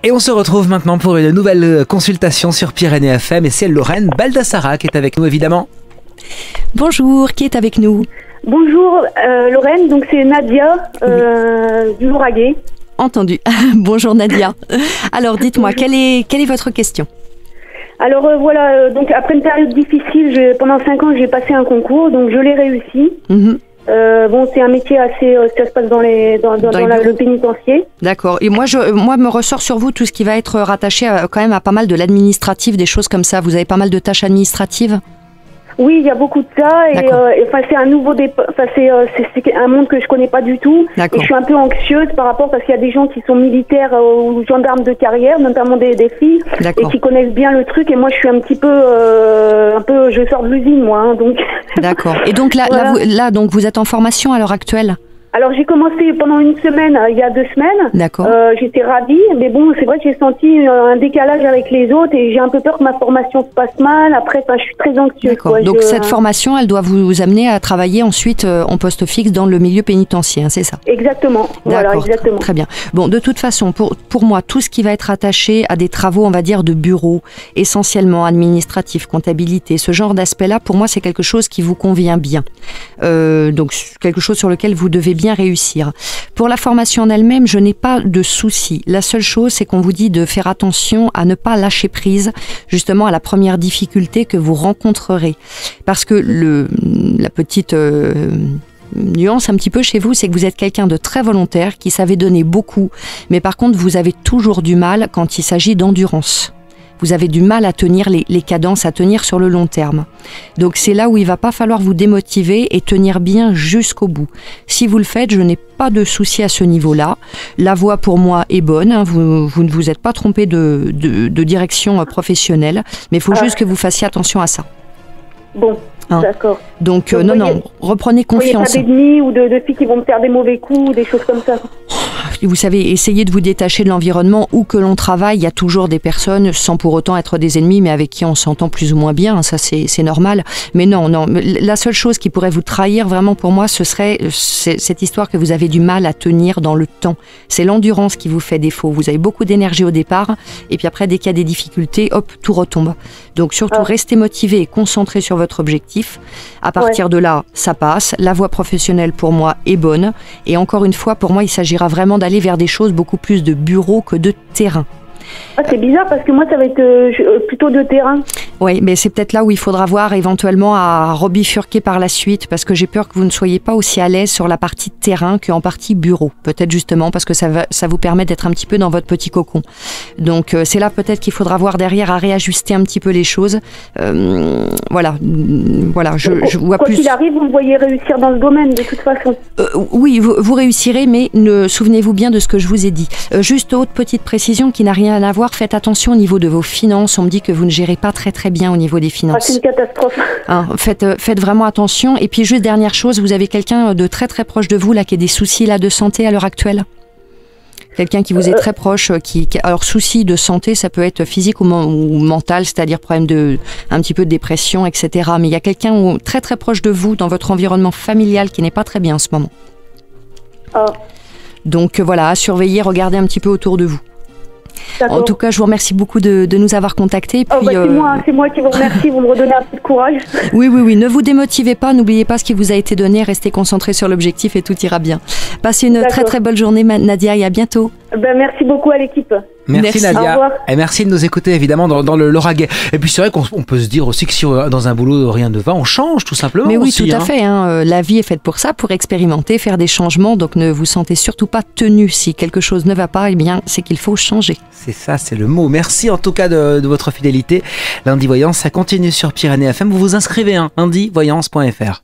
Et on se retrouve maintenant pour une nouvelle consultation sur Pyrénées FM et c'est Lorraine Baldassara qui est avec nous évidemment. Bonjour, qui est avec nous? Bonjour Lorraine, donc c'est Nadia du Lauragais. Entendu. Bonjour Nadia. Alors dites-moi, quelle est votre question? Alors voilà, donc après une période difficile, pendant 5 ans j'ai passé un concours, donc je l'ai réussi. Bon, c'est un métier assez, ça se passe dans le pénitencier. D'accord. Et moi me ressort sur vous tout ce qui va être rattaché quand même à pas mal de l'administratif, des choses comme ça. Vous avez pas mal de tâches administratives? Oui, il y a beaucoup de ça et enfin c'est un nouveau c'est un monde que je connais pas du tout. Et je suis un peu anxieuse par rapport parce qu'il y a des gens qui sont militaires ou gendarmes de carrière, notamment des filles et qui connaissent bien le truc et moi je suis un petit peu je sors de l'usine moi hein, donc. D'accord. Et donc là donc vous êtes en formation à l'heure actuelle? Alors j'ai commencé pendant une semaine, il y a 2 semaines. D'accord. J'étais ravie, mais bon, c'est vrai que j'ai senti un décalage avec les autres et j'ai un peu peur que ma formation se passe mal. Après, je suis très anxieuse. D'accord. Donc cette formation, elle doit vous amener à travailler ensuite en poste fixe dans le milieu pénitentiaire, c'est ça? Exactement. Voilà, exactement. Très bien. Bon, de toute façon, pour moi, tout ce qui va être attaché à des travaux, on va dire, de bureau, essentiellement administratif, comptabilité, ce genre d'aspect-là, pour moi, c'est quelque chose qui vous convient bien. Donc quelque chose sur lequel vous devez bien réussir. Pour la formation en elle-même, je n'ai pas de souci. La seule chose, c'est qu'on vous dit de faire attention à ne pas lâcher prise justement à la première difficulté que vous rencontrerez. Parce que la petite nuance un petit peu chez vous, c'est que vous êtes quelqu'un de très volontaire, qui savait donner beaucoup, mais par contre, vous avez toujours du mal quand il s'agit d'endurance. Vous avez du mal à tenir les cadences, à tenir sur le long terme. Donc c'est là où il va pas falloir vous démotiver et tenir bien jusqu'au bout. Si vous le faites, je n'ai pas de souci à ce niveau-là. La voie pour moi est bonne, hein. Vous ne vous êtes pas trompé de direction professionnelle, mais il faut juste que vous fassiez attention à ça. Bon, d'accord. Donc non, reprenez confiance. Il n'y a pas d'ennemis ou de filles qui vont me faire des mauvais coups, des choses comme ça. Vous savez, essayez de vous détacher de l'environnement où que l'on travaille. Il y a toujours des personnes, sans pour autant être des ennemis, mais avec qui on s'entend plus ou moins bien. Ça, c'est normal. Mais non. La seule chose qui pourrait vous trahir vraiment pour moi, ce serait cette histoire que vous avez du mal à tenir dans le temps. C'est l'endurance qui vous fait défaut. Vous avez beaucoup d'énergie au départ, et puis après, dès qu'il y a des difficultés, hop, tout retombe. Donc surtout, restez motivé et concentré sur votre objectif. À partir de là, ça passe. La voie professionnelle, pour moi, est bonne. Et encore une fois, pour moi, il s'agira vraiment d'aller vers des choses beaucoup plus de bureau que de terrain. Ah, c'est bizarre parce que moi ça va être plutôt de terrain. Oui, mais c'est peut-être là où il faudra voir éventuellement à rebifurquer par la suite parce que j'ai peur que vous ne soyez pas aussi à l'aise sur la partie terrain qu'en partie bureau. Peut-être justement parce que ça vous permet d'être un petit peu dans votre petit cocon. Donc c'est là peut-être qu'il faudra voir derrière à réajuster un petit peu les choses. Voilà, je vois plus. Quoi qu'il arrive, vous me voyez réussir dans ce domaine de toute façon. Oui, vous réussirez, mais souvenez-vous bien de ce que je vous ai dit. Juste autre petite précision qui n'a rien à voir, faites attention au niveau de vos finances. On me dit que vous ne gérez pas très bien au niveau des finances. C'est une catastrophe. Faites vraiment attention. Et puis juste dernière chose, vous avez quelqu'un de très proche de vous là qui a des soucis là de santé à l'heure actuelle? Quelqu'un qui vous est très proche, alors soucis de santé, ça peut être physique ou mental, c'est-à-dire problème un petit peu de dépression, etc. Mais il y a quelqu'un très proche de vous dans votre environnement familial qui n'est pas très bien en ce moment. Donc voilà, à surveiller, regardez un petit peu autour de vous. En tout cas, je vous remercie beaucoup de nous avoir contactés. Puis, c'est moi qui vous remercie, vous me redonnez un peu de courage. Oui, ne vous démotivez pas, n'oubliez pas ce qui vous a été donné, restez concentrés sur l'objectif et tout ira bien. Passez une très belle journée Nadia et à bientôt. Merci beaucoup à l'équipe. Merci Nadia. Et merci de nous écouter évidemment dans le Lauragais. Et puis c'est vrai qu'on peut se dire aussi que si dans un boulot rien ne va, on change tout simplement. Mais oui, aussi, tout à fait. La vie est faite pour ça, pour expérimenter, faire des changements. Donc ne vous sentez surtout pas tenu. Si quelque chose ne va pas, eh bien c'est qu'il faut changer. C'est ça, c'est le mot. Merci en tout cas de votre fidélité. Lundi Voyance, ça continue sur Pyrénées FM. Vous vous inscrivez, lundivoyance.fr.